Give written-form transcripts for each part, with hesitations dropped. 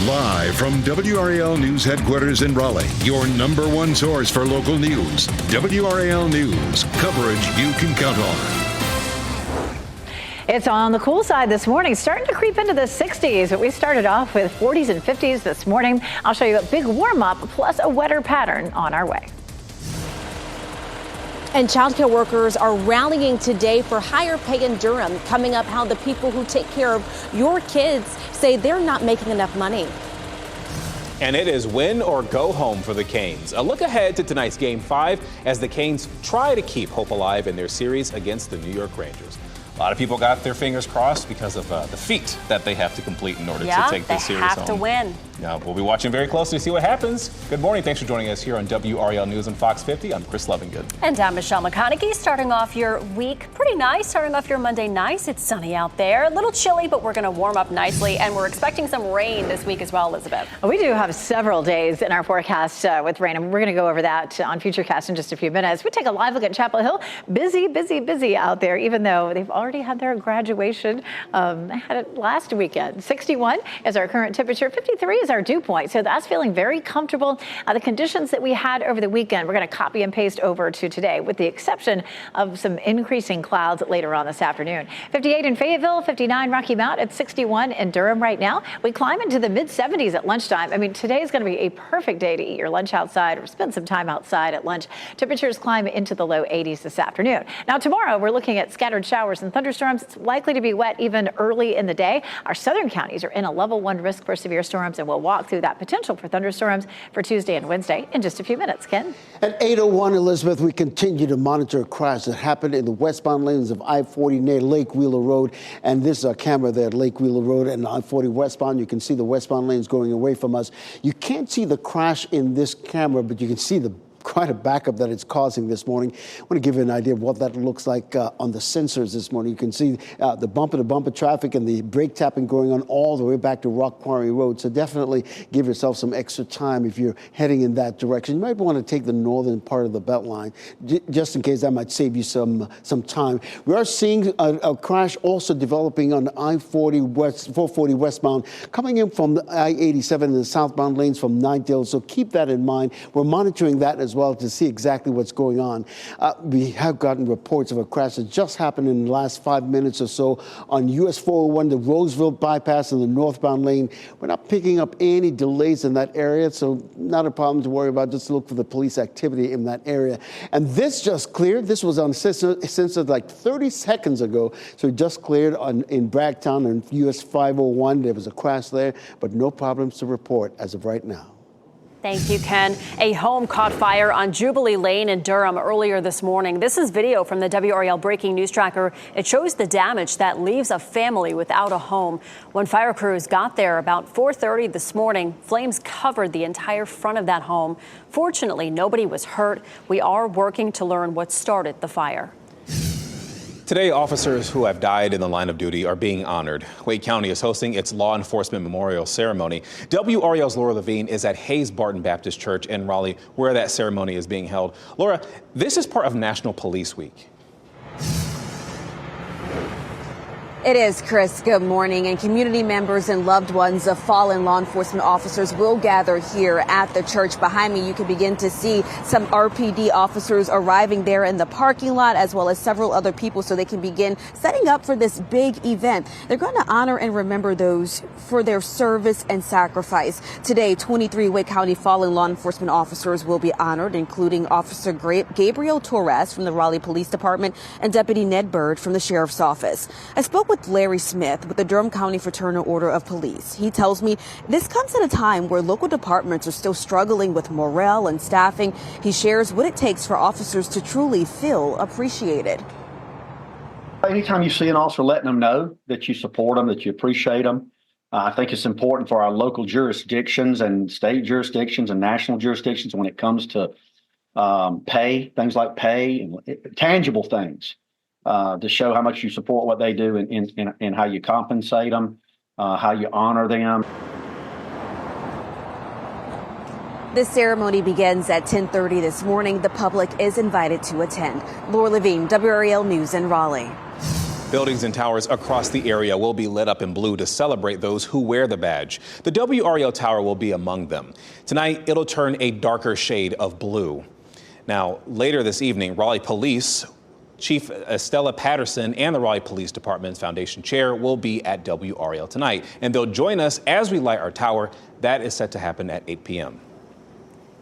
Live from WRAL News Headquarters in Raleigh, your number one source for local news. WRAL News, coverage you can count on. It's on the cool side this morning, starting to creep into the 60s. But we started off with 40s and 50s this morning. I'll show you a big warm up plus a wetter pattern on our way. And childcare workers are rallying today for higher pay in Durham. Coming up, how the people who take care of your kids say they're not making enough money. And it is win or go home for the Canes. A look ahead to tonight's Game 5 as the Canes try to keep hope alive in their series against the New York Rangers. A lot of people got their fingers crossed because of the feat that they have to complete in order to take this series home. Yeah, they have to win. Yeah, we'll be watching very closely to see what happens. Good morning. Thanks for joining us here on WRAL News and Fox 50. I'm Chris Lovingood. And I'm Michelle McConaughey. Starting off your week pretty nice. Starting off your Monday nice. It's sunny out there. A little chilly, but we're going to warm up nicely. And we're expecting some rain this week as well, Elizabeth. We do have several days in our forecast with rain, and we're going to go over that on Futurecast in just a few minutes. We take a live look at Chapel Hill. Busy out there, even though they've already had their graduation. Had it last weekend. 61 is our current temperature. 53 is our dew point. So that's feeling very comfortable. The conditions that we had over the weekend, we're going to copy and paste over to today, with the exception of some increasing clouds later on this afternoon. 58 in Fayetteville, 59 Rocky Mount, at 61 in Durham right now. We climb into the mid 70s at lunchtime. I mean, today is going to be a perfect day to eat your lunch outside or spend some time outside at lunch. Temperatures climb into the low 80s this afternoon. Now, tomorrow, we're looking at scattered showers and thunderstorms. It's likely to be wet even early in the day. Our southern counties are in a level 1 risk for severe storms, and we'll walk through that potential for thunderstorms for Tuesday and Wednesday in just a few minutes. Ken? At 8:01, Elizabeth, we continue to monitor a crash that happened in the westbound lanes of I-40 near Lake Wheeler Road. And this is our camera there at Lake Wheeler Road and I-40 westbound. You can see the westbound lanes going away from us. You can't see the crash in this camera, but you can see quite a backup that it's causing this morning. I want to give you an idea of what that looks like on the sensors this morning. You can see the bumper-to-bumper traffic and the brake tapping going on all the way back to Rock Quarry Road. So definitely give yourself some extra time if you're heading in that direction. You might want to take the northern part of the Beltline, just in case that might save you some time. We are seeing a crash also developing on I-40 west, 440 westbound, coming in from the I-87 in the southbound lanes from Ninedale. So keep that in mind. We're monitoring that as well to see exactly what's going on. We have gotten reports of a crash that just happened in the last 5 minutes or so on US 401, the Roseville bypass in the northbound lane. We're not picking up any delays in that area, so not a problem to worry about. Just look for the police activity in that area. And this just cleared. This was on sensor like 30 seconds ago. So it just cleared in Bragtown on US 501. There was a crash there, but no problems to report as of right now. Thank you, Ken. A home caught fire on Jubilee Lane in Durham earlier this morning. This is video from the WRAL Breaking News Tracker. It shows the damage that leaves a family without a home. When fire crews got there about 4:30 this morning, flames covered the entire front of that home. Fortunately, nobody was hurt. We are working to learn what started the fire. Today, officers who have died in the line of duty are being honored. Wake County is hosting its law enforcement memorial ceremony. WRAL's Laura Levine is at Hayes Barton Baptist Church in Raleigh, where that ceremony is being held. Laura, this is part of National Police Week. It is, Chris. Good morning. And community members and loved ones of fallen law enforcement officers will gather here at the church. Behind me, you can begin to see some RPD officers arriving there in the parking lot, as well as several other people, so they can begin setting up for this big event. They're going to honor and remember those for their service and sacrifice. Today, 23 Wake County fallen law enforcement officers will be honored, including Officer Gabriel Torres from the Raleigh Police Department and Deputy Ned Bird from the Sheriff's Office. I spoke with Larry Smith with the Durham County Fraternal Order of Police. He tells me this comes at a time where local departments are still struggling with morale and staffing. He shares what it takes for officers to truly feel appreciated. Anytime you see an officer, letting them know that you support them, that you appreciate them. I think it's important for our local jurisdictions and state jurisdictions and national jurisdictions when it comes to pay, things like pay and tangible things. To show how much you support what they do and how you compensate them, how you honor them. This ceremony begins at 10:30 this morning. The public is invited to attend. Laura Levine, WRAL News in Raleigh. Buildings and towers across the area will be lit up in blue to celebrate those who wear the badge. The WRAL tower will be among them. Tonight, it'll turn a darker shade of blue. Now, later this evening, Raleigh Police Chief Estella Patterson and the Raleigh Police Department's Foundation Chair will be at WRAL tonight, and they'll join us as we light our tower. That is set to happen at 8 p.m.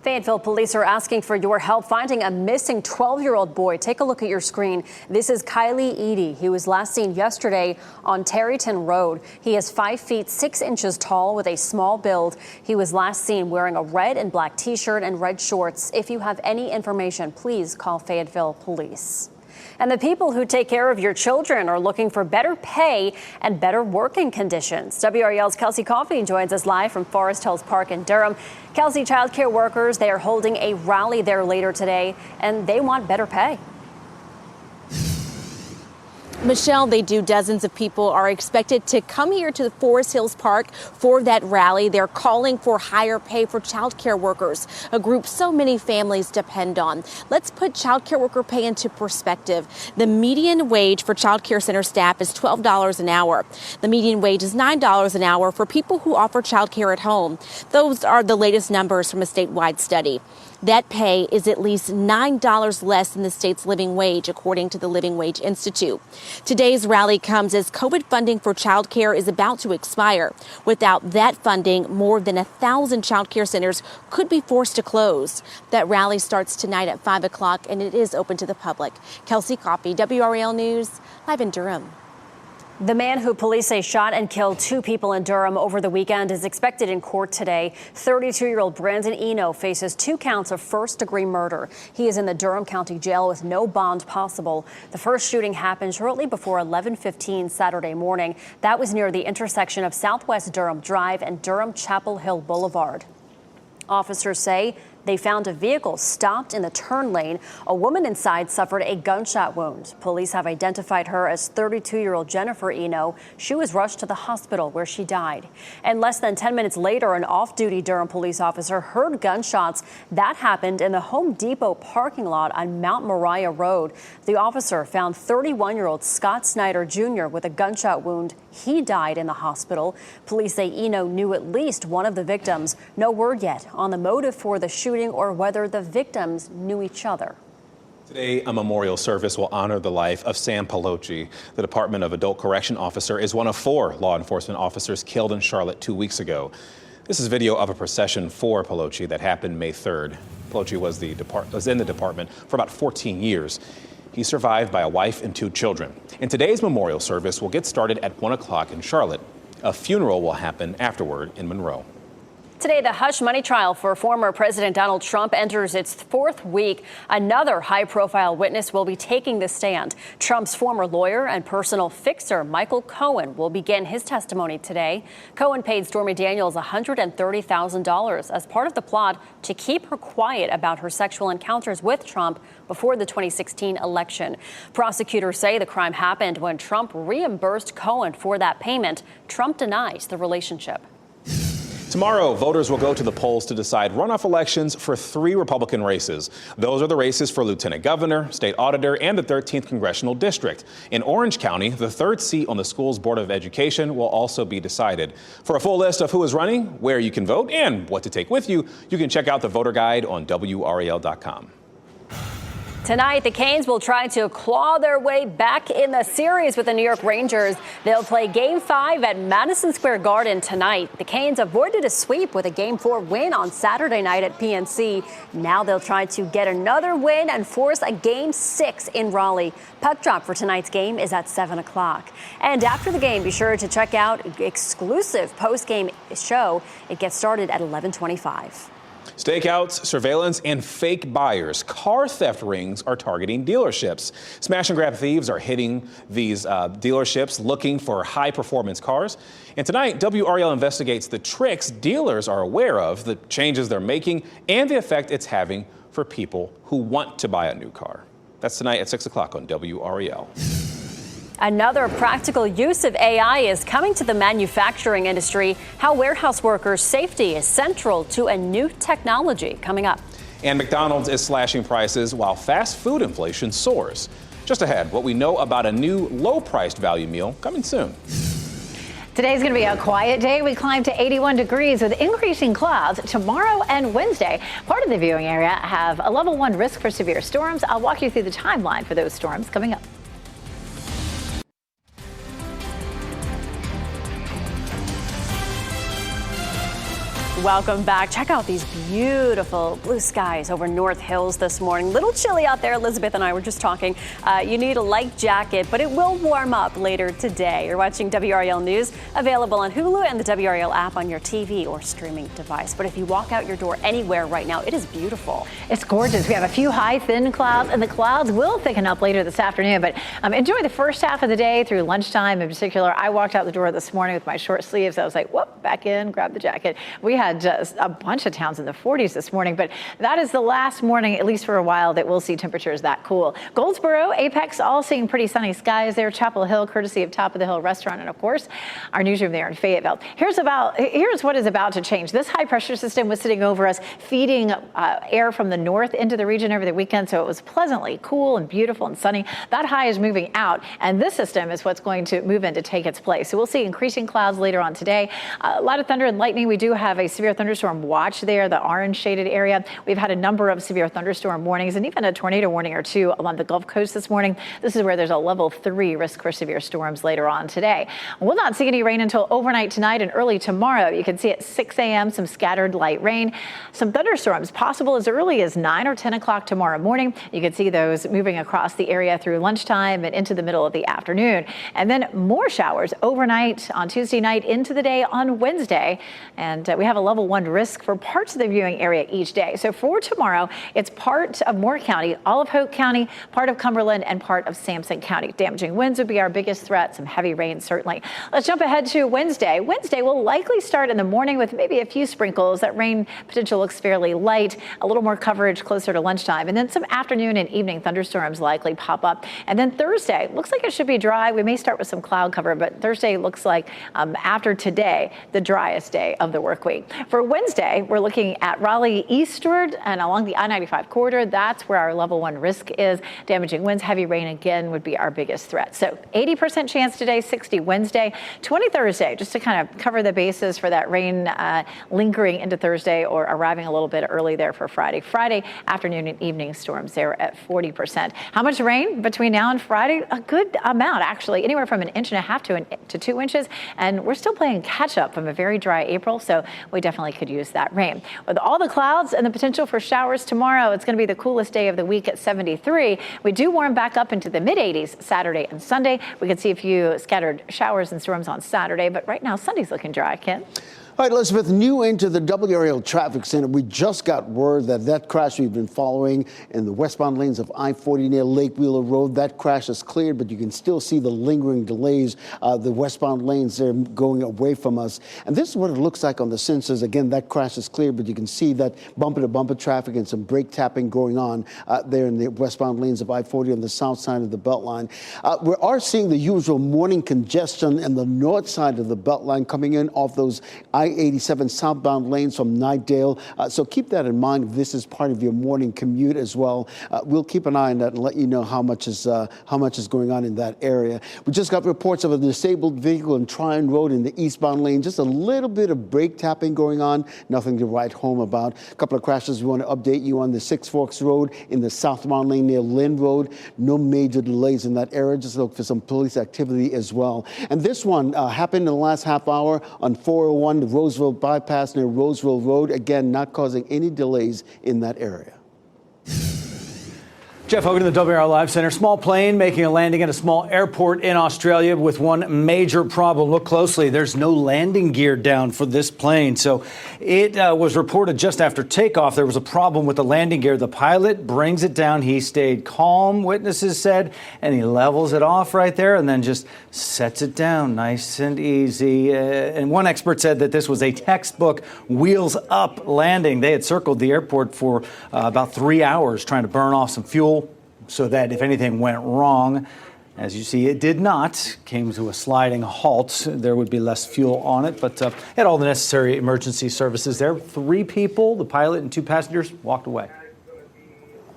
Fayetteville police are asking for your help finding a missing 12-year-old boy. Take a look at your screen. This is Kylie Eady. He was last seen yesterday on Terryton Road. He is 5 feet 6 inches tall with a small build. He was last seen wearing a red and black T-shirt and red shorts. If you have any information, please call Fayetteville Police. And the people who take care of your children are looking for better pay and better working conditions. WRAL's Kelsey Coffey joins us live from Forest Hills Park in Durham. Kelsey, childcare workers, they are holding a rally there later today, and they want better pay. Michelle, they do. Dozens of people are expected to come here to the Forest Hills Park for that rally. They're calling for higher pay for childcare workers, a group so many families depend on. Let's put childcare worker pay into perspective. The median wage for childcare center staff is $12 an hour. The median wage is $9 an hour for people who offer childcare at home. Those are the latest numbers from a statewide study. That pay is at least $9 less than the state's living wage, according to the Living Wage Institute. Today's rally comes as COVID funding for childcare is about to expire. Without that funding, more than 1,000 childcare centers could be forced to close. That rally starts tonight at 5 o'clock, and it is open to the public. Kelsey Coffey, WRAL News, live in Durham. The man who police say shot and killed 2 people in Durham over the weekend is expected in court today. 32-year-old Brandon Eno faces 2 counts of first-degree murder. He is in the Durham County Jail with no bond possible. The first shooting happened shortly before 11:15 Saturday morning. That was near the intersection of Southwest Durham Drive and Durham Chapel Hill Boulevard. Officers say they found a vehicle stopped in the turn lane. A woman inside suffered a gunshot wound. Police have identified her as 32-year-old Jennifer Eno. She was rushed to the hospital where she died. And less than 10 minutes later, an off-duty Durham police officer heard gunshots. That happened in the Home Depot parking lot on Mount Moriah Road. The officer found 31-year-old Scott Snyder Jr. with a gunshot wound. He died in the hospital. Police say Eno knew at least one of the victims. No word yet on the motive for the shooting or whether the victims knew each other. Today, a memorial service will honor the life of Sam Pelocci. The Department of Adult Correction officer is one of 4 law enforcement officers killed in Charlotte 2 weeks ago. This is video of a procession for Pelocci that happened May 3rd. Pelocci was in the department for about 14 years. He's survived by a wife and 2 children. And today's memorial service will get started at 1 o'clock in Charlotte. A funeral will happen afterward in Monroe. Today, the hush money trial for former President Donald Trump enters its 4th week. Another high-profile witness will be taking the stand. Trump's former lawyer and personal fixer, Michael Cohen, will begin his testimony today. Cohen paid Stormy Daniels $130,000 as part of the plot to keep her quiet about her sexual encounters with Trump before the 2016 election. Prosecutors say the crime happened when Trump reimbursed Cohen for that payment. Trump denies the relationship. Tomorrow, voters will go to the polls to decide runoff elections for 3 Republican races. Those are the races for lieutenant governor, state auditor, and the 13th congressional district. In Orange County, the 3rd seat on the school's Board of Education will also be decided. For a full list of who is running, where you can vote, and what to take with you, you can check out the voter guide on WRAL.com. Tonight, the Canes will try to claw their way back in the series with the New York Rangers. They'll play Game 5 at Madison Square Garden tonight. The Canes avoided a sweep with a Game 4 win on Saturday night at PNC. Now they'll try to get another win and force a Game 6 in Raleigh. Puck drop for tonight's game is at 7 o'clock. And after the game, be sure to check out exclusive post-game show. It gets started at 11:25. Stakeouts, surveillance, and fake buyers. Car theft rings are targeting dealerships. Smash and grab thieves are hitting these dealerships looking for high-performance cars. And tonight, WRAL investigates the tricks dealers are aware of, the changes they're making, and the effect it's having for people who want to buy a new car. That's tonight at 6 o'clock on WRAL. Another practical use of AI is coming to the manufacturing industry. How warehouse workers' safety is central to a new technology coming up. And McDonald's is slashing prices while fast food inflation soars. Just ahead, what we know about a new low-priced value meal coming soon. Today's going to be a quiet day. We climb to 81 degrees with increasing clouds tomorrow and Wednesday. Part of the viewing area have a level 1 risk for severe storms. I'll walk you through the timeline for those storms coming up. Welcome back. Check out these beautiful blue skies over North Hills this morning. Little chilly out there. Elizabeth and I were just talking. You need a light jacket, but it will warm up later today. You're watching WRAL News, available on Hulu and the WRAL app on your TV or streaming device. But if you walk out your door anywhere right now, it is beautiful. It's gorgeous. We have a few high, thin clouds, and the clouds will thicken up later this afternoon. But enjoy the first half of the day through lunchtime in particular. I walked out the door this morning with my short sleeves. I was like, whoop, back in, grab the jacket. We had just a bunch of towns in the 40s this morning, but that is the last morning, at least for a while, that we'll see temperatures that cool. Goldsboro, Apex, all seeing pretty sunny skies there. Chapel Hill, courtesy of Top of the Hill Restaurant, and of course, our newsroom there in Fayetteville. Here's what is about to change. This high pressure system was sitting over us, feeding air from the north into the region over the weekend, so it was pleasantly cool and beautiful and sunny. That high is moving out, and this system is what's going to move in to take its place. So we'll see increasing clouds later on today. A lot of thunder and lightning. We do have a severe thunderstorm watch there, the orange shaded area. We've had a number of severe thunderstorm warnings and even a tornado warning or two along the Gulf Coast this morning. This is where there's a level 3 risk for severe storms later on today. We'll not see any rain until overnight tonight and early tomorrow. You can see at 6 a.m. some scattered light rain, some thunderstorms possible as early as 9 or 10 o'clock tomorrow morning. You can see those moving across the area through lunchtime and into the middle of the afternoon. And then more showers overnight on Tuesday night into the day on Wednesday. And we have a level 1 risk for parts of the viewing area each day. So for tomorrow, it's part of Moore County, all of Hoke County, part of Cumberland, and part of Sampson County. Damaging winds would be our biggest threat, some heavy rain certainly. Let's jump ahead to Wednesday. Wednesday will likely start in the morning with maybe a few sprinkles. That rain potential looks fairly light, a little more coverage closer to lunchtime, and then some afternoon and evening thunderstorms likely pop up. And then Thursday, looks like it should be dry. We may start with some cloud cover, but Thursday looks like after today, the driest day of the work week. For Wednesday, we're looking at Raleigh eastward and along the I-95 corridor. That's where our level 1 risk is. Damaging winds, heavy rain again would be our biggest threat. So 80% chance today, 60 Wednesday, 20 Thursday, just to kind of cover the bases for that rain lingering into Thursday or arriving a little bit early there for Friday. Friday afternoon and evening storms there at 40%. How much rain between now and Friday? A good amount, actually, anywhere from 1.5 inches to 2 inches. And we're still playing catch up from a very dry April, so we definitely could use that rain. With all the clouds and the potential for showers tomorrow, it's going to be the coolest day of the week at 73. We do warm back up into the mid-80s Saturday and Sunday. We could see a few scattered showers and storms on Saturday, but right now Sunday's looking dry, Ken. All right, Elizabeth, new into the WRAL traffic center. We just got word that crash we've been following in the westbound lanes of I-40 near Lake Wheeler Road, that crash is cleared, but you can still see the lingering delays, the westbound lanes there going away from us. And this is what it looks like on the sensors. Again, that crash is cleared, but you can see that bumper-to-bumper traffic and some brake tapping going on there in the westbound lanes of I-40 on the south side of the Beltline. We are seeing the usual morning congestion in the north side of the Beltline coming in off those I-87 southbound lanes from Nightdale. So keep that in mind if this is part of your morning commute as well. We'll keep an eye on that and let you know how much is going on in that area. We just got reports of a disabled vehicle in Tryon Road in the eastbound lane. Just a little bit of brake tapping going on. Nothing to write home about. A couple of crashes we want to update you on the Six Forks Road in the southbound lane near Lynn Road. No major delays in that area. Just look for some police activity as well. And this one happened in the last half hour on 401, the Roseville bypass near Roseville Road. Again, not causing any delays in that area. Jeff Hogan in the WRAL Live Center. Small plane making a landing at a small airport in Australia with one major problem. Look closely. There's no landing gear down for this plane. So it was reported just after takeoff there was a problem with the landing gear. The pilot brings it down. He stayed calm, witnesses said, and he levels it off right there and then just sets it down nice and easy. And one expert said that this was a textbook wheels up landing. They had circled the airport for about 3 hours trying to burn off some fuel, so that if anything went wrong, as you see, it did not, came to a sliding halt. There would be less fuel on it, but had all the necessary emergency services there. 3 people, the pilot and 2 passengers, walked away.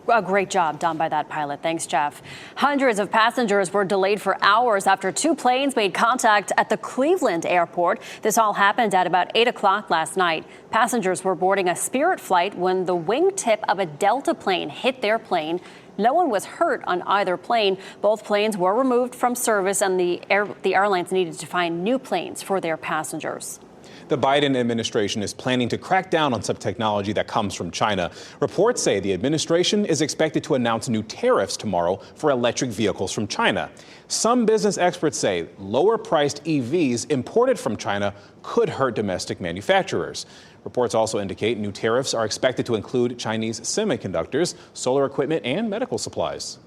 A great job done by that pilot. Thanks, Jeff. Hundreds of passengers were delayed for hours after two planes made contact at the Cleveland airport. This all happened at about 8 o'clock last night. Passengers were boarding a Spirit flight when the wingtip of a Delta plane hit their plane. No one was hurt on either plane. Both planes were removed from service, and the airlines needed to find new planes for their passengers. The Biden administration is planning to crack down on some technology that comes from China. Reports say the administration is expected to announce new tariffs tomorrow for electric vehicles from China. Some business experts say lower-priced EVs imported from China could hurt domestic manufacturers. Reports also indicate new tariffs are expected to include Chinese semiconductors, solar equipment, and medical supplies.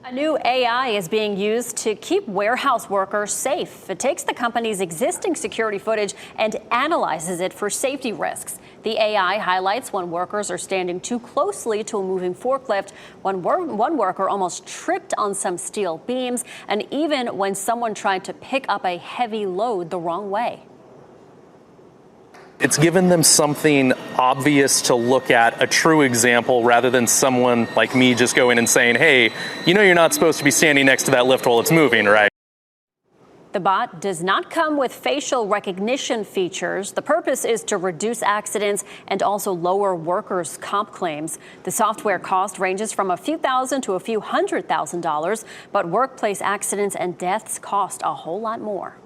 A new AI is being used to keep warehouse workers safe. It takes the company's existing security footage and analyzes it for safety risks. The AI highlights when workers are standing too closely to a moving forklift, when one worker almost tripped on some steel beams, and even when someone tried to pick up a heavy load the wrong way. It's given them something obvious to look at, a true example, rather than someone like me just going and saying, hey, you know you're not supposed to be standing next to that lift while it's moving, right? The bot does not come with facial recognition features. The purpose is to reduce accidents and also lower workers' comp claims. The software cost ranges from a few thousand to a few $100,000, but workplace accidents and deaths cost a whole lot more.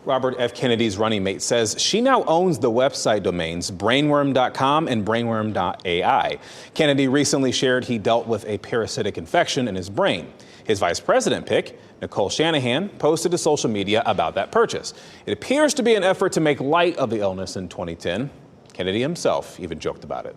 Robert F. Kennedy's running mate says she now owns the website domains brainworm.com and brainworm.ai. Kennedy recently shared he dealt with a parasitic infection in his brain. His vice president pick, Nicole Shanahan, posted to social media about that purchase. It appears to be an effort to make light of the illness in 2010. Kennedy himself even joked about it.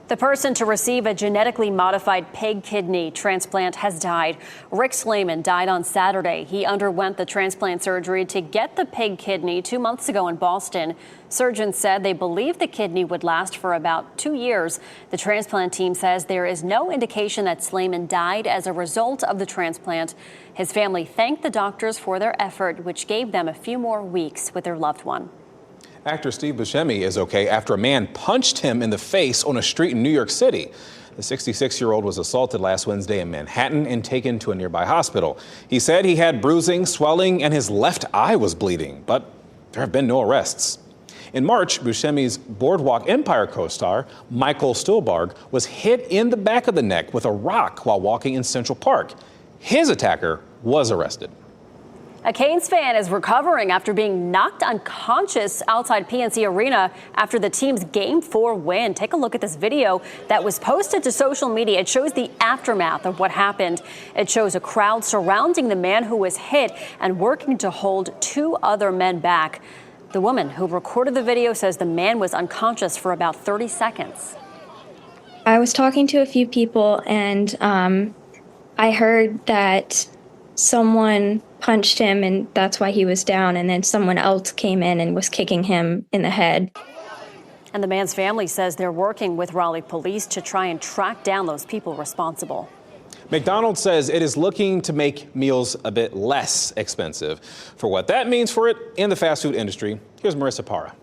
The person to receive a genetically modified pig kidney transplant has died. Rick Slayman died on Saturday. He underwent the transplant surgery to get the pig kidney 2 months ago in Boston. Surgeons said they believed the kidney would last for about 2 years. The transplant team says there is no indication that Slayman died as a result of the transplant. His family thanked the doctors for their effort, which gave them a few more weeks with their loved one. Actor Steve Buscemi is okay after a man punched him in the face on a street in New York City. The 66-year-old was assaulted last Wednesday in Manhattan and taken to a nearby hospital. He said he had bruising, swelling, and his left eye was bleeding, but there have been no arrests. In March, Buscemi's Boardwalk Empire co-star, Michael Stuhlbarg, was hit in the back of the neck with a rock while walking in Central Park. His attacker was arrested. A Canes fan is recovering after being knocked unconscious outside PNC Arena after the team's Game 4 win. Take a look at this video that was posted to social media. It shows the aftermath of what happened. It shows a crowd surrounding the man who was hit and working to hold two other men back. The woman who recorded the video says the man was unconscious for about 30 seconds. I was talking to a few people, and I heard that someone punched him, and that's why he was down, and then someone else came in and was kicking him in the head. And the man's family says they're working with Raleigh police to try and track down those people responsible. McDonald's says it is looking to make meals a bit less expensive. For what that means for it in the fast food industry, here's Marissa Parra.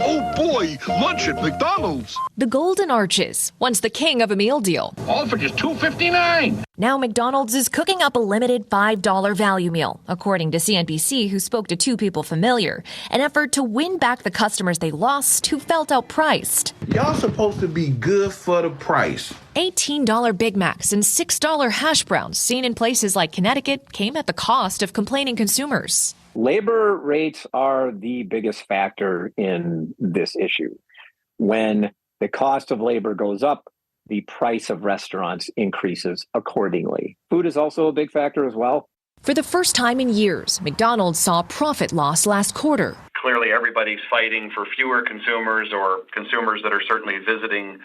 Oh boy, lunch at McDonald's. The Golden Arches, once the king of a meal deal. All for just $2.59. Now McDonald's is cooking up a limited $5 value meal, according to CNBC, who spoke to two people familiar, an effort to win back the customers they lost who felt outpriced. Y'all supposed to be good for the price. $18 Big Macs and $6 hash browns seen in places like Connecticut came at the cost of complaining consumers. Labor rates are the biggest factor in this issue. When the cost of labor goes up, the price of restaurants increases accordingly. Food is also a big factor as well. For the first time in years, McDonald's saw profit loss last quarter. Clearly, everybody's fighting for fewer consumers or consumers that are certainly visiting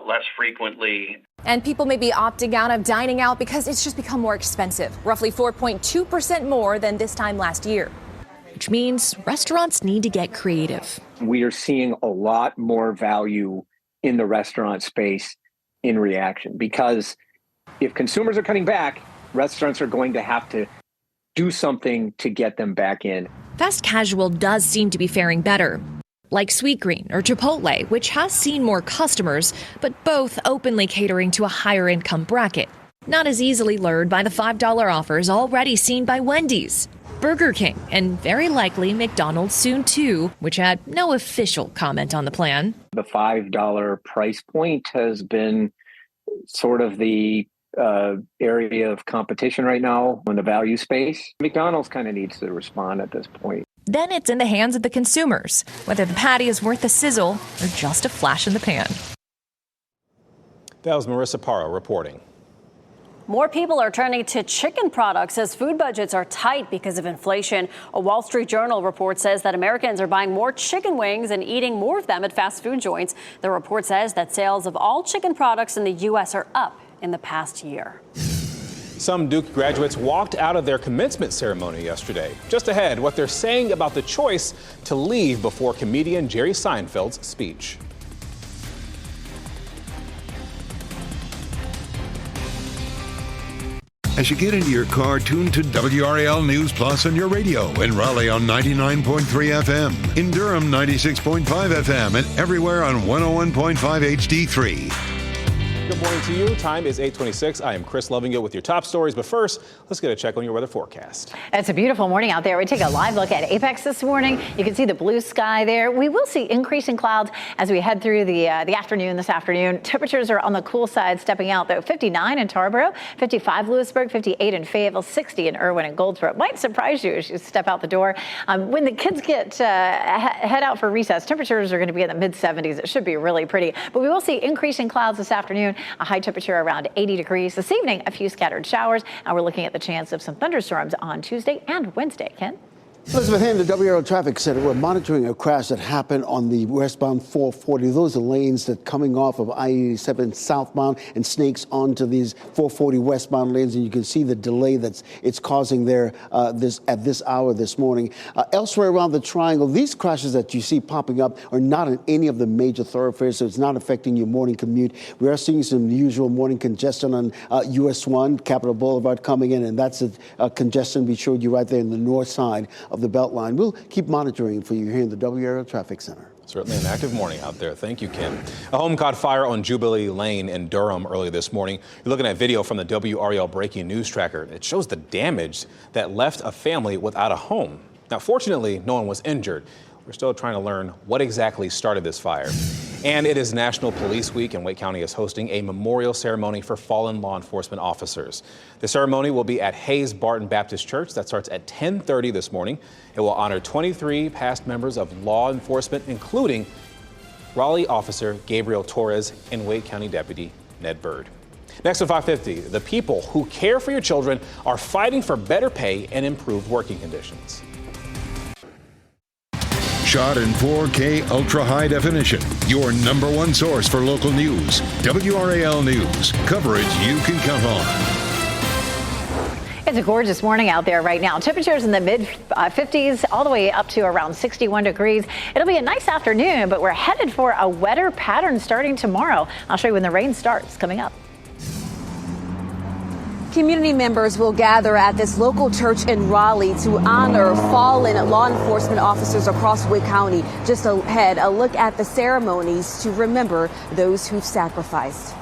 less frequently. And people may be opting out of dining out because it's just become more expensive, roughly 4.2% more than this time last year. Which means restaurants need to get creative. We are seeing a lot more value in the restaurant space in reaction, because if consumers are cutting back, restaurants are going to have to do something to get them back in. Fast casual does seem to be faring better. like Sweetgreen or Chipotle, which has seen more customers, but both openly catering to a higher income bracket. Not as easily lured by the $5 offers already seen by Wendy's, Burger King, and very likely McDonald's soon too, which had no official comment on the plan. The $5 price point has been sort of the area of competition right now in the value space. McDonald's kind of needs to respond at this point. Then it's in the hands of the consumers, whether the patty is worth the sizzle or just a flash in the pan. That was Marissa Parra reporting. More people are turning to chicken products as food budgets are tight because of inflation. A Wall Street Journal report says that Americans are buying more chicken wings and eating more of them at fast food joints. The report says that sales of all chicken products in the U.S. are up in the past year. Some Duke graduates walked out of their commencement ceremony yesterday. Just ahead, what they're saying about the choice to leave before comedian Jerry Seinfeld's speech. As you get into your car, tune to WRAL News Plus on your radio. In Raleigh on 99.3 FM. In Durham, 96.5 FM. And everywhere on 101.5 HD3. Good morning to you. Time is 8:26. I am Chris Lovingo with your top stories. But first, let's get a check on your weather forecast. It's a beautiful morning out there. We take a live look at Apex this morning. You can see the blue sky there. We will see increasing clouds as we head through the afternoon this afternoon. Temperatures are on the cool side, stepping out, though. 59 in Tarboro, 55 Lewisburg, 58 in Fayetteville, 60 in Irwin and Goldsboro. It might surprise you as you step out the door. When the kids head out for recess, temperatures are going to be in the mid-70s. It should be really pretty. But we will see increasing clouds this afternoon. A high temperature around 80 degrees. This evening, a few scattered showers. And we're looking at the chance of some thunderstorms on Tuesday and Wednesday. Ken? Elizabeth, here in the WRAL Traffic Center, we're monitoring a crash that happened on the westbound 440. Those are lanes that coming off of I-87 southbound and snakes onto these 440 westbound lanes, and you can see the delay it's causing there at this hour this morning. Elsewhere around the triangle, these crashes that you see popping up are not in any of the major thoroughfares, so it's not affecting your morning commute. We are seeing some usual morning congestion on US 1, Capitol Boulevard coming in, and that's a congestion we showed you right there in the north side of the Beltline. We'll keep monitoring for you here in the WRAL Traffic Center. Certainly an active morning out there. Thank you, Kim. A home caught fire on Jubilee Lane in Durham early this morning. You're looking at video from the WRAL breaking news tracker. It shows the damage that left a family without a home. Now, fortunately, no one was injured. We're still trying to learn what exactly started this fire. And it is National Police Week, and Wake County is hosting a memorial ceremony for fallen law enforcement officers. The ceremony will be at Hayes Barton Baptist Church. That starts at 10:30 this morning. It will honor 23 past members of law enforcement, including Raleigh officer Gabriel Torres and Wake County Deputy Ned Bird. Next at 5:50, the people who care for your children are fighting for better pay and improved working conditions. Shot in 4K ultra high definition. Your number one source for local news. WRAL News. Coverage you can count on. It's a gorgeous morning out there right now. Temperatures in the mid-50s all the way up to around 61 degrees. It'll be a nice afternoon, but we're headed for a wetter pattern starting tomorrow. I'll show you when the rain starts coming up. Community members will gather at this local church in Raleigh to honor fallen law enforcement officers across Wake County. Just ahead, a look at the ceremonies to remember those who've sacrificed.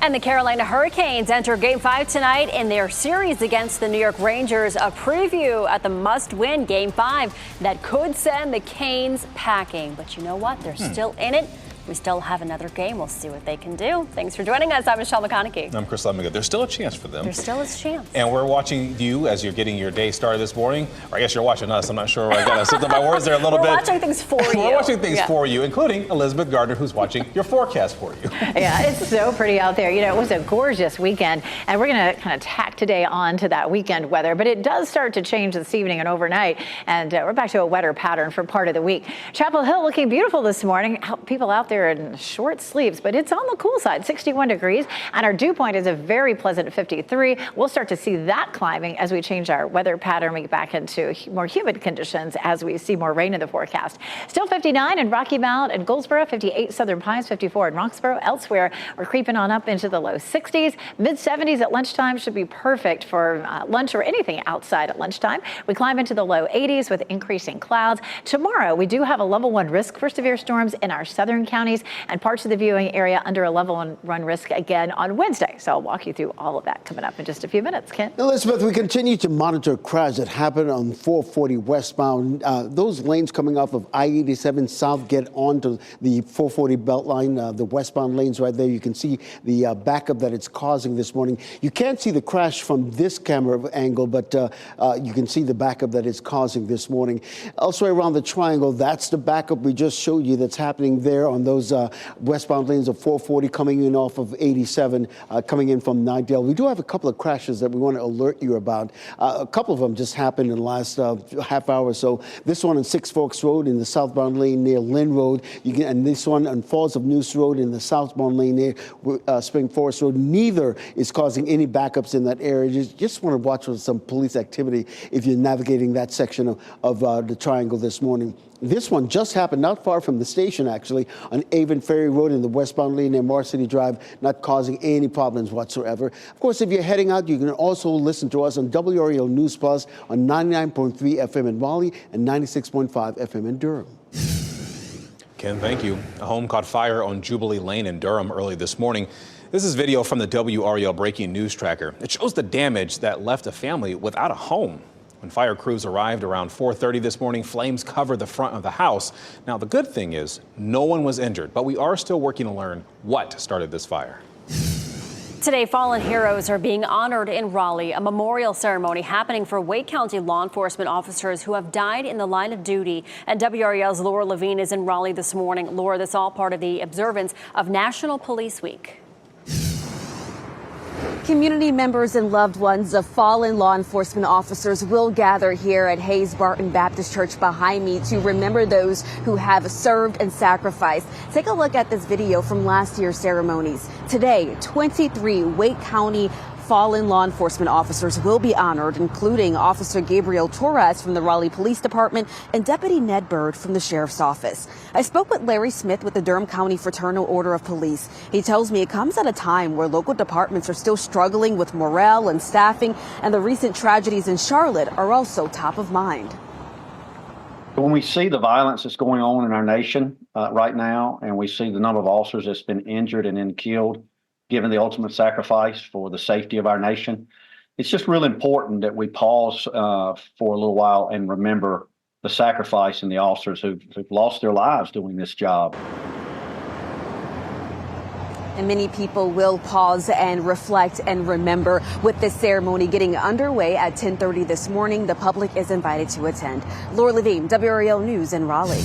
And the Carolina Hurricanes enter Game 5 tonight in their series against the New York Rangers. A preview at the must-win Game 5 that could send the Canes packing. But you know what? They're still in it. We still have another game. We'll see what they can do. Thanks for joining us. I'm Michelle McConaughey. I'm Chris Lovingo. There's still a chance for them. There still is a chance. And we're watching you as you're getting your day started this morning. Or I guess you're watching us. I'm not sure. I got to slip my words there a little bit. We're watching things for you. We're watching things for you, including Elizabeth Gardner, who's watching your forecast for you. Yeah, it's so pretty out there. You know, it was a gorgeous weekend, and we're going to kind of tack today on to that weekend weather. But it does start to change this evening and overnight, and we're back to a wetter pattern for part of the week. Chapel Hill looking beautiful this morning. People out there earlier in short sleeves, but it's on the cool side, 61 degrees. And our dew point is a very pleasant 53. We'll start to see that climbing as we change our weather pattern. We get back into more humid conditions as we see more rain in the forecast. Still 59 in Rocky Mount and Goldsboro, 58 Southern Pines, 54 in Roxborough. Elsewhere, we're creeping on up into the low 60s. Mid-70s at lunchtime should be perfect for lunch or anything outside at lunchtime. We climb into the low 80s with increasing clouds. Tomorrow, we do have a level 1 risk for severe storms in our southern counties and parts of the viewing area under a level 1 risk again on Wednesday. So I'll walk you through all of that coming up in just a few minutes, Ken. Elizabeth, we continue to monitor a crash that happened on 440 westbound. Those lanes coming off of I-87 south get onto the 440 belt line, the westbound lanes right there. You can see the backup that it's causing this morning. You can't see the crash from this camera angle, but you can see the backup that it's causing this morning. Elsewhere around the triangle, that's the backup we just showed you that's happening there on those westbound lanes of 440 coming in off of 87, coming in from Nidell. We do have a couple of crashes that we want to alert you about. A couple of them just happened in the last half hour or so. This one on Six Forks Road in the southbound lane near Lynn Road, and this one on Falls of Noose Road in the southbound lane near Spring Forest Road. Neither is causing any backups in that area. Just want to watch for some police activity if you're navigating that section of the triangle this morning. This one just happened not far from the station, actually, on Avon Ferry Road in the westbound lane near Mar City Drive, not causing any problems whatsoever. Of course, if you're heading out, you can also listen to us on WRAL News Plus on 99.3 FM in Raleigh and 96.5 FM in Durham. Ken, thank you. A home caught fire on Jubilee Lane in Durham early this morning. This is video from the WRAL Breaking News Tracker. It shows the damage that left a family without a home. When fire crews arrived around 4:30 this morning, flames covered the front of the house. Now, the good thing is no one was injured, but we are still working to learn what started this fire. Today, fallen heroes are being honored in Raleigh, a memorial ceremony happening for Wake County law enforcement officers who have died in the line of duty. And WRAL's Laura Levine is in Raleigh this morning. Laura, this is all part of the observance of National Police Week. Community members and loved ones of fallen law enforcement officers will gather here at Hayes Barton Baptist Church behind me to remember those who have served and sacrificed. Take a look at this video from last year's ceremonies. Today, 23 Wake County fallen law enforcement officers will be honored, including Officer Gabriel Torres from the Raleigh Police Department and Deputy Ned Bird from the Sheriff's Office. I spoke with Larry Smith with the Durham County Fraternal Order of Police. He tells me it comes at a time where local departments are still struggling with morale and staffing, and the recent tragedies in Charlotte are also top of mind. When we see the violence that's going on in our nation right now, and we see the number of officers that's been injured and then killed, given the ultimate sacrifice for the safety of our nation, it's just really important that we pause for a little while and remember the sacrifice and the officers who've lost their lives doing this job. And many people will pause and reflect and remember. With this ceremony getting underway at 10:30 this morning, the public is invited to attend. Laura Levine, WRAL News in Raleigh.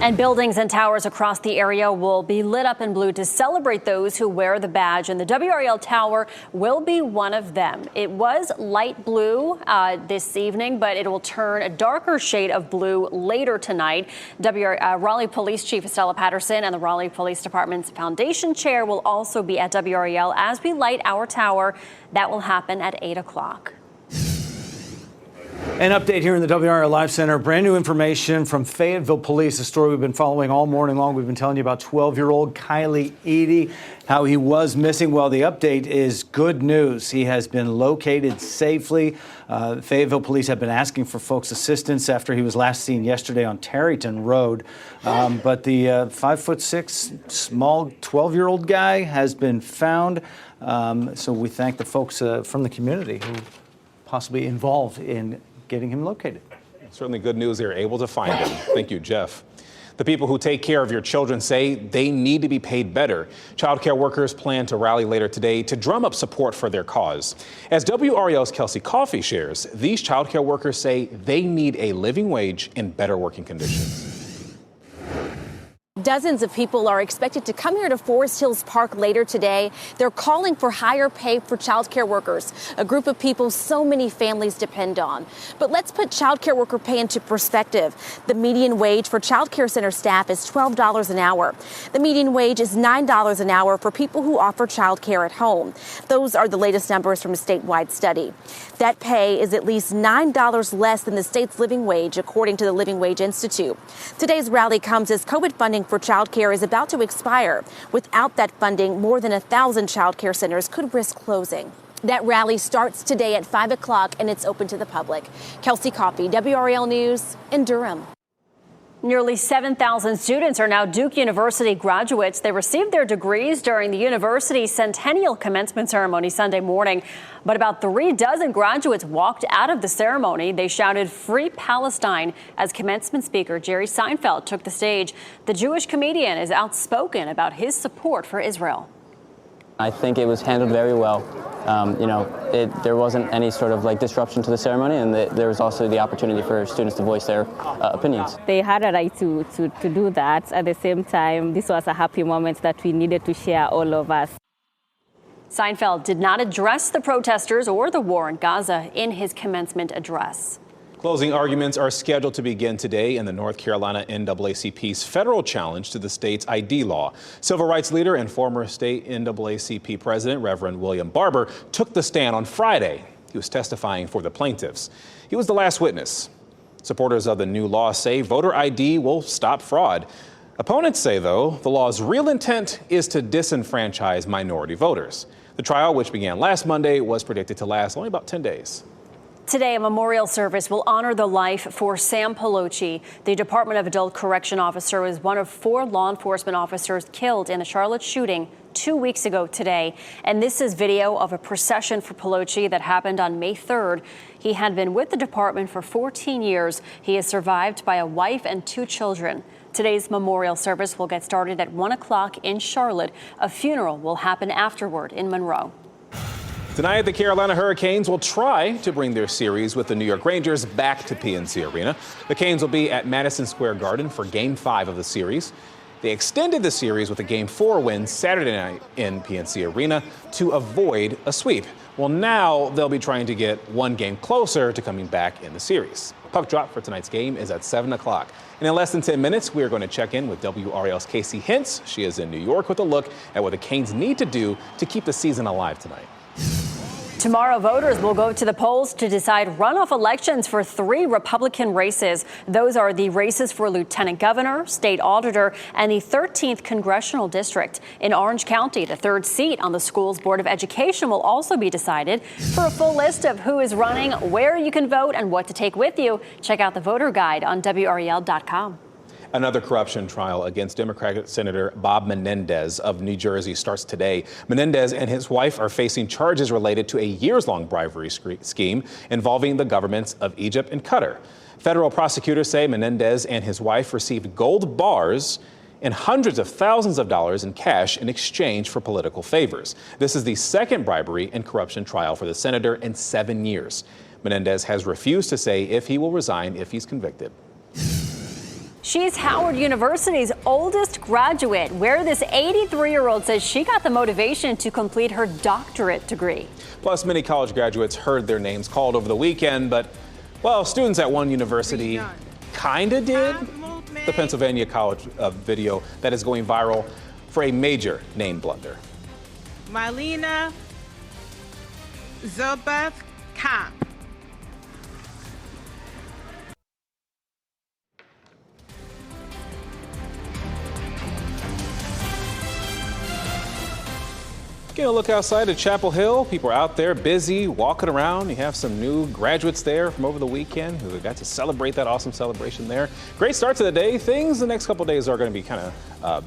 And buildings and towers across the area will be lit up in blue to celebrate those who wear the badge, and the WRAL Tower will be one of them. It was light blue this evening, but it will turn a darker shade of blue later tonight. Raleigh Police Chief Estella Patterson and the Raleigh Police Department's Foundation Chair will also be at WRAL as we light our tower. That will happen at 8 o'clock. An update here in the WRAL Live Center. Brand new information from Fayetteville Police, a story we've been following all morning long. We've been telling you about 12-year-old Kylie Edie, how he was missing. Well, the update is good news. He has been located safely. Fayetteville Police have been asking for folks' assistance after he was last seen yesterday on Tarryton Road. But the 5'6", small 12-year-old guy has been found. So we thank the folks from the community who possibly involved in getting him located. Certainly good news they're able to find him. Thank you, Jeff. The people who take care of your children say they need to be paid better. Childcare workers plan to rally later today to drum up support for their cause. As WRAL's Kelsey Coffey shares, these childcare workers say they need a living wage and better working conditions. Dozens of people are expected to come here to Forest Hills Park later today. They're calling for higher pay for childcare workers, a group of people so many families depend on. But let's put childcare worker pay into perspective. The median wage for childcare center staff is $12 an hour. The median wage is $9 an hour for people who offer childcare at home. Those are the latest numbers from a statewide study. That pay is at least $9 less than the state's living wage, according to the Living Wage Institute. Today's rally comes as COVID funding for childcare is about to expire. Without that funding, more than 1,000 childcare centers could risk closing. That rally starts today at 5 o'clock and it's open to the public. Kelsey Coffey, WRAL News in Durham. Nearly 7,000 students are now Duke University graduates. They received their degrees during the university's centennial commencement ceremony Sunday morning. But about 36 graduates walked out of the ceremony. They shouted "Free Palestine" as commencement speaker Jerry Seinfeld took the stage. The Jewish comedian is outspoken about his support for Israel. I think it was handled very well. There wasn't any sort of disruption to the ceremony, and there was also the opportunity for students to voice their opinions. They had a right to do that. At the same time, this was a happy moment that we needed to share, all of us. Seinfeld did not address the protesters or the war in Gaza in his commencement address. Closing arguments are scheduled to begin today in the North Carolina NAACP's federal challenge to the state's ID law. Civil rights leader and former state NAACP president, Reverend William Barber, took the stand on Friday. He was testifying for the plaintiffs. He was the last witness. Supporters of the new law say voter ID will stop fraud. Opponents say, though, the law's real intent is to disenfranchise minority voters. The trial, which began last Monday, was predicted to last only about 10 days. Today, a memorial service will honor the life for Sam Pelosi. The Department of Adult Correction officer was one of 4 law enforcement officers killed in the Charlotte shooting 2 weeks ago today. And this is video of a procession for Pelosi that happened on May 3rd. He had been with the department for 14 years. He is survived by a wife and 2 children. Today's memorial service will get started at 1 o'clock in Charlotte. A funeral will happen afterward in Monroe. Tonight, the Carolina Hurricanes will try to bring their series with the New York Rangers back to PNC Arena. The Canes will be at Madison Square Garden for Game 5 of the series. They extended the series with a Game 4 win Saturday night in PNC Arena to avoid a sweep. Well, now they'll be trying to get one game closer to coming back in the series. Puck drop for tonight's game is at 7 o'clock. And in less than 10 minutes, we are going to check in with WRAL's Casey Hintz. She is in New York with a look at what the Canes need to do to keep the season alive tonight. Tomorrow, voters will go to the polls to decide runoff elections for 3 Republican races. Those are the races for lieutenant governor, state auditor, and the 13th congressional district. In Orange County, the 3rd seat on the school's Board of Education will also be decided. For a full list of who is running, where you can vote, and what to take with you, check out the voter guide on WRAL.com. Another corruption trial against Democratic Senator Bob Menendez of New Jersey starts today. Menendez and his wife are facing charges related to a years-long bribery scheme involving the governments of Egypt and Qatar. Federal prosecutors say Menendez and his wife received gold bars and hundreds of thousands of dollars in cash in exchange for political favors. This is the second bribery and corruption trial for the senator in 7 years. Menendez has refused to say if he will resign if he's convicted. She's Howard University's oldest graduate, where this 83-year-old says she got the motivation to complete her doctorate degree. Plus, many college graduates heard their names called over the weekend, but, well, students at one university kinda did. The Pennsylvania College video that is going viral for a major name blunder. Marlena Zobeth-Kamp. Get a look outside at Chapel Hill. People are out there busy, walking around. You have some new graduates there from over the weekend who got to celebrate that awesome celebration there. Great start to the day. Things the next couple of days are going to be kind of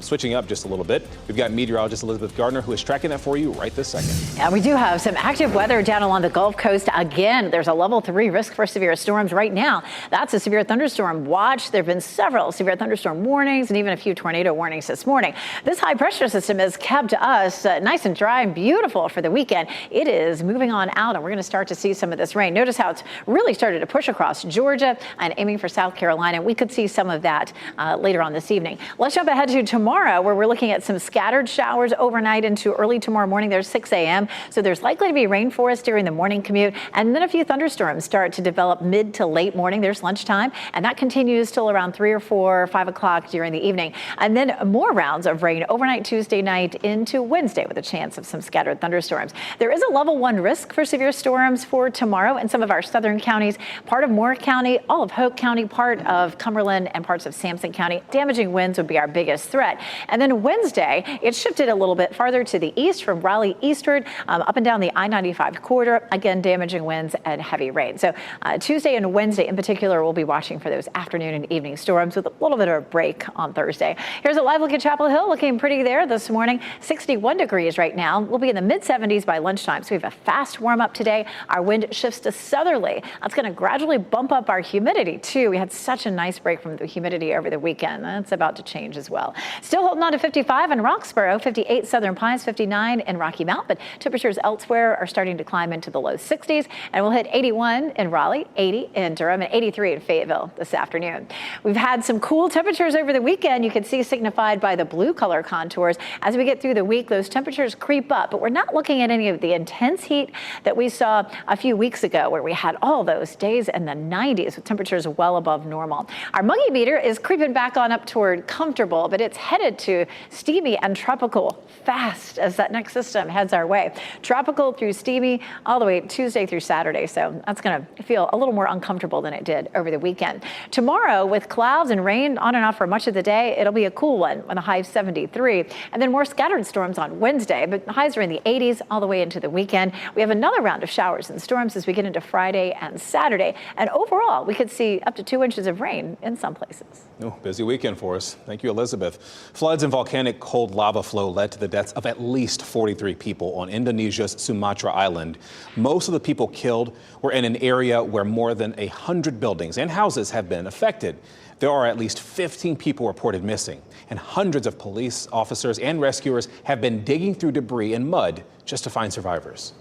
switching up just a little bit. We've got meteorologist Elizabeth Gardner who is tracking that for you right this second. And we do have some active weather down along the Gulf Coast. Again, there's a level 3 risk for severe storms right now. That's a severe thunderstorm watch. There have been several severe thunderstorm warnings and even a few tornado warnings this morning. This high pressure system has kept us nice and dry dry and beautiful for the weekend. It is moving on out, and we're going to start to see some of this rain. Notice how it's really started to push across Georgia and aiming for South Carolina. We could see some of that later on this evening. Let's jump ahead to tomorrow, where we're looking at some scattered showers overnight into early tomorrow morning. There's 6 a.m. So there's likely to be rain for us during the morning commute, and then a few thunderstorms start to develop mid to late morning. There's lunchtime, and that continues till around 3 or 4 or 5 o'clock during the evening. And then more rounds of rain overnight Tuesday night into Wednesday with a chance of some scattered thunderstorms. There is a level 1 risk for severe storms for tomorrow in some of our southern counties, part of Moore County, all of Hoke County, part of Cumberland, and parts of Sampson County. Damaging winds would be our biggest threat. And then Wednesday, it shifted a little bit farther to the east from Raleigh eastward, up and down the I-95 corridor. Again, damaging winds and heavy rain. So Tuesday and Wednesday in particular, we'll be watching for those afternoon and evening storms with a little bit of a break on Thursday. Here's a live look at Chapel Hill, looking pretty there this morning. 61 degrees right now. We'll be in the mid-70s by lunchtime. So we have a fast warm up today. Our wind shifts to southerly. That's going to gradually bump up our humidity too. We had such a nice break from the humidity over the weekend. That's about to change as well. Still holding on to 55 in Roxborough, 58 Southern Pines, 59 in Rocky Mount, but temperatures elsewhere are starting to climb into the low 60s, and we'll hit 81 in Raleigh, 80 in Durham, and 83 in Fayetteville this afternoon. We've had some cool temperatures over the weekend. You can see signified by the blue color contours. As we get through the week, those temperatures creep up, but we're not looking at any of the intense heat that we saw a few weeks ago, where we had all those days in the 90s with temperatures well above normal. Our muggy meter is creeping back on up toward comfortable, but it's headed to steamy and tropical fast as that next system heads our way. Tropical through steamy all the way Tuesday through Saturday. So that's going to feel a little more uncomfortable than it did over the weekend. Tomorrow, with clouds and rain on and off for much of the day, it'll be a cool one with a high of 73. And then more scattered storms on Wednesday, but highs are in the 80s all the way into the weekend. We have another round of showers and storms as we get into Friday and Saturday. And overall, we could see up to 2 inches of rain in some places. Oh, busy weekend for us. Thank you, Elizabeth. Floods and volcanic cold lava flow led to the deaths of at least 43 people on Indonesia's Sumatra Island. Most of the people killed were in an area where more than 100 buildings and houses have been affected. There are at least 15 people reported missing, and hundreds of police officers and rescuers have been digging through debris and mud just to find survivors.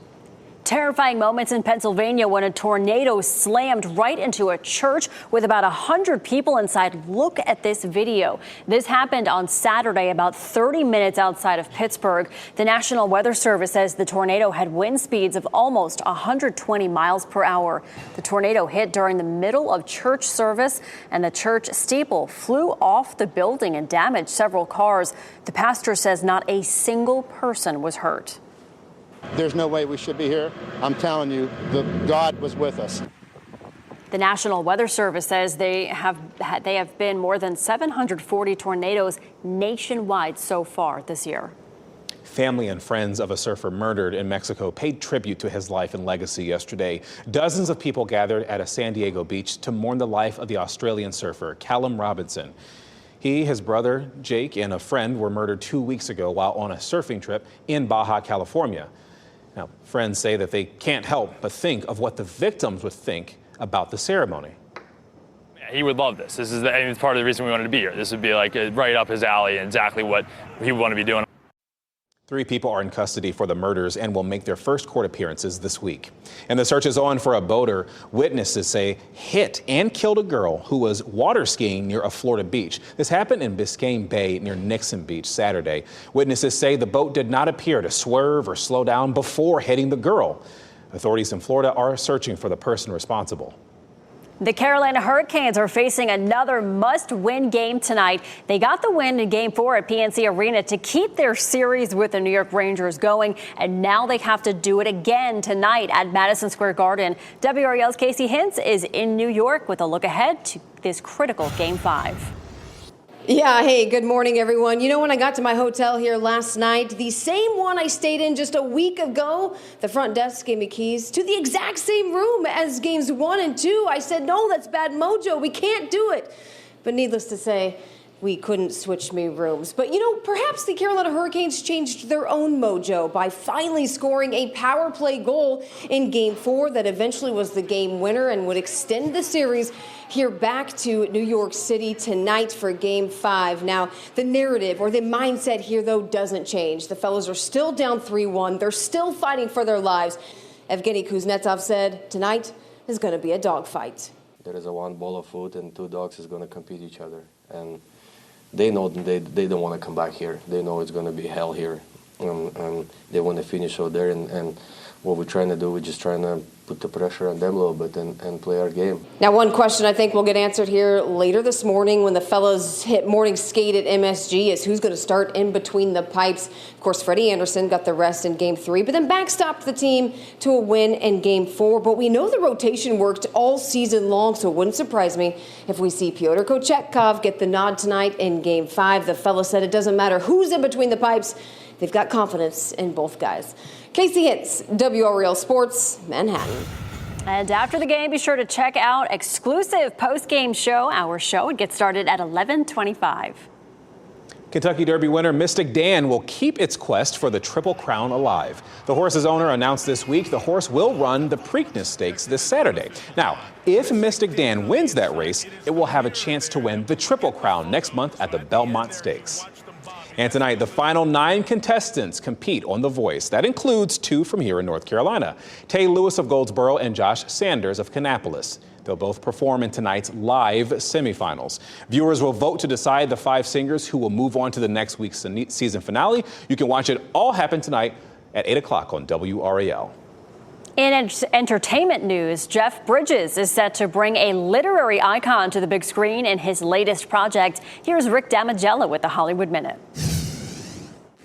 Terrifying moments in Pennsylvania when a tornado slammed right into a church with about 100 people inside. Look at this video. This happened on Saturday, about 30 minutes outside of Pittsburgh. The National Weather Service says the tornado had wind speeds of almost 120 miles per hour. The tornado hit during the middle of church service, and the church steeple flew off the building and damaged several cars. The pastor says not a single person was hurt. There's no way we should be here. I'm telling you, God was with us. The National Weather Service says they have been more than 740 tornadoes nationwide so far this year. Family and friends of a surfer murdered in Mexico paid tribute to his life and legacy yesterday. Dozens of people gathered at a San Diego beach to mourn the life of the Australian surfer, Callum Robinson. He, his brother, Jake, and a friend were murdered 2 weeks ago while on a surfing trip in Baja California. Now, friends say that they can't help but think of what the victims would think about the ceremony. He would love this. This is part of the reason we wanted to be here. This would be like right up his alley and exactly what he would want to be doing. 3 people are in custody for the murders and will make their first court appearances this week. And the search is on for a boater witnesses say hit and killed a girl who was water skiing near a Florida beach. This happened in Biscayne Bay near Nixon Beach Saturday. Witnesses say the boat did not appear to swerve or slow down before hitting the girl. Authorities in Florida are searching for the person responsible. The Carolina Hurricanes are facing another must-win game tonight. They got the win in Game 4 at PNC Arena to keep their series with the New York Rangers going, and now they have to do it again tonight at Madison Square Garden. WRAL's Casey Hintz is in New York with a look ahead to this critical Game 5. Yeah, hey, good morning, everyone. You know, when I got to my hotel here last night, the same one I stayed in just a week ago, the front desk gave me keys to the exact same room as games 1 and 2. I said, no, that's bad mojo. We can't do it. But needless to say, we couldn't switch me rooms. But, perhaps the Carolina Hurricanes changed their own mojo by finally scoring a power play goal in Game 4 that eventually was the game winner and would extend the series here back to New York City tonight for Game 5. Now, the narrative or the mindset here, though, doesn't change. The fellows are still down 3-1. They're still fighting for their lives. Evgeny Kuznetsov said tonight is going to be a dogfight. There is one bowl of food and two dogs is going to compete each other. And they know they don't want to come back here. They know it's going to be hell here. And they want to finish out there. And what we're trying to do, we're just trying to put the pressure on them a little bit and play our game. Now, one question I think will get answered here later this morning when the fellas hit morning skate at MSG is who's going to start in between the pipes. Of course, Freddie Anderson got the rest in Game 3, but then backstopped the team to a win in Game 4. But we know the rotation worked all season long, so it wouldn't surprise me if we see Pyotr Kochetkov get the nod tonight in Game 5. The fella said it doesn't matter who's in between the pipes. They've got confidence in both guys. Casey Hitz, WRAL Sports, Manhattan. And after the game, be sure to check out exclusive post-game show. Our show, it gets started at 11:25. Kentucky Derby winner Mystic Dan will keep its quest for the Triple Crown alive. The horse's owner announced this week the horse will run the Preakness Stakes this Saturday. Now, if Mystic Dan wins that race, it will have a chance to win the Triple Crown next month at the Belmont Stakes. And tonight, the final 9 contestants compete on The Voice. That includes 2 from here in North Carolina, Tay Lewis of Goldsboro and Josh Sanders of Kannapolis. They'll both perform in tonight's live semifinals. Viewers will vote to decide the 5 singers who will move on to the next week's season finale. You can watch it all happen tonight at 8 o'clock on WRAL. In entertainment news, Jeff Bridges is set to bring a literary icon to the big screen in his latest project. Here's Rick Damigella with the Hollywood Minute.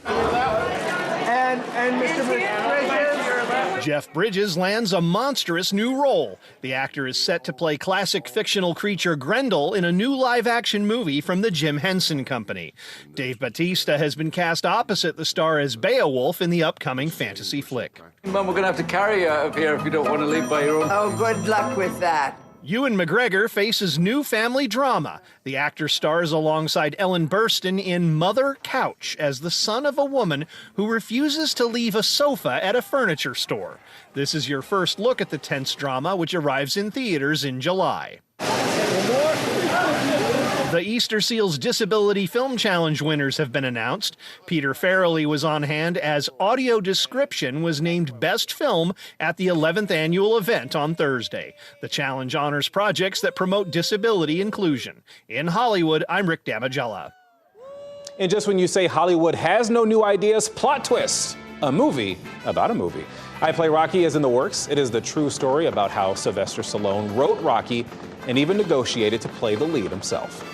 And Mr. Bridges. Jeff Bridges lands a monstrous new role. The actor is set to play classic fictional creature Grendel in a new live-action movie from the Jim Henson Company. Dave Bautista has been cast opposite the star as Beowulf in the upcoming fantasy flick. Mum, we're going to have to carry you up here if you don't want to leave by your own. Oh, good luck with that. Ewan McGregor faces new family drama. The actor stars alongside Ellen Burstyn in Mother Couch as the son of a woman who refuses to leave a sofa at a furniture store. This is your first look at the tense drama, which arrives in theaters in July. The Easter Seals Disability Film Challenge winners have been announced. Peter Farrelly was on hand as Audio Description was named Best Film at the 11th annual event on Thursday. The challenge honors projects that promote disability inclusion. In Hollywood, I'm Rick Damigella. And just when you say Hollywood has no new ideas, plot twist, a movie about a movie. I Play Rocky is in the works. It is the true story about how Sylvester Stallone wrote Rocky and even negotiated to play the lead himself.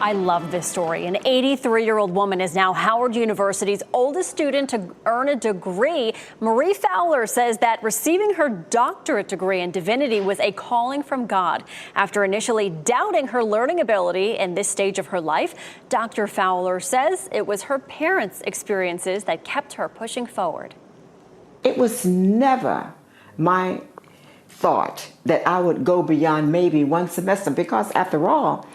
I love this story. An 83-year-old woman is now Howard University's oldest student to earn a degree. Marie Fowler says that receiving her doctorate degree in divinity was a calling from God. After initially doubting her learning ability in this stage of her life, Dr. Fowler says it was her parents' experiences that kept her pushing forward. It was never my thought that I would go beyond maybe one semester, because after all,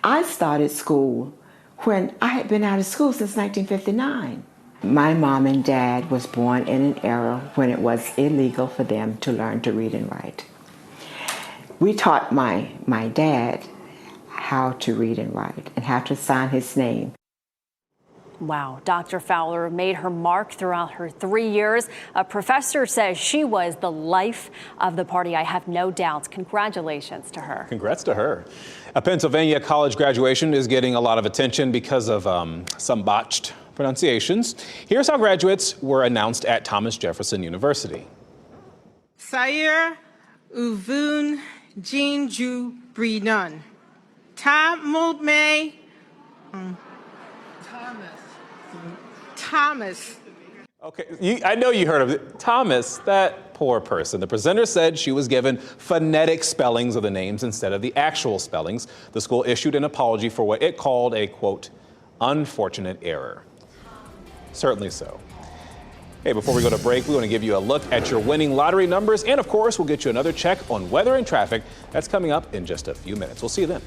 I started school when I had been out of school since 1959. My mom and dad was born in an era when it was illegal for them to learn to read and write. We taught my dad how to read and write and how to sign his name. Wow, Dr. Fowler made her mark throughout her 3 years. A professor says she was the life of the party. I have no doubts. Congratulations to her. Congrats to her. A Pennsylvania college graduation is getting a lot of attention because of some botched pronunciations. Here's how graduates were announced at Thomas Jefferson University. Sayer Uvun Jinju Brinan. Tom Multmay. Thomas. Okay, I know you heard of it. Thomas, that poor person. The presenter said she was given phonetic spellings of the names instead of the actual spellings. The school issued an apology for what it called a, quote, unfortunate error. Certainly so. Hey, before we go to break, we want to give you a look at your winning lottery numbers. And of course, we'll get you another check on weather and traffic. That's coming up in just a few minutes. We'll see you then.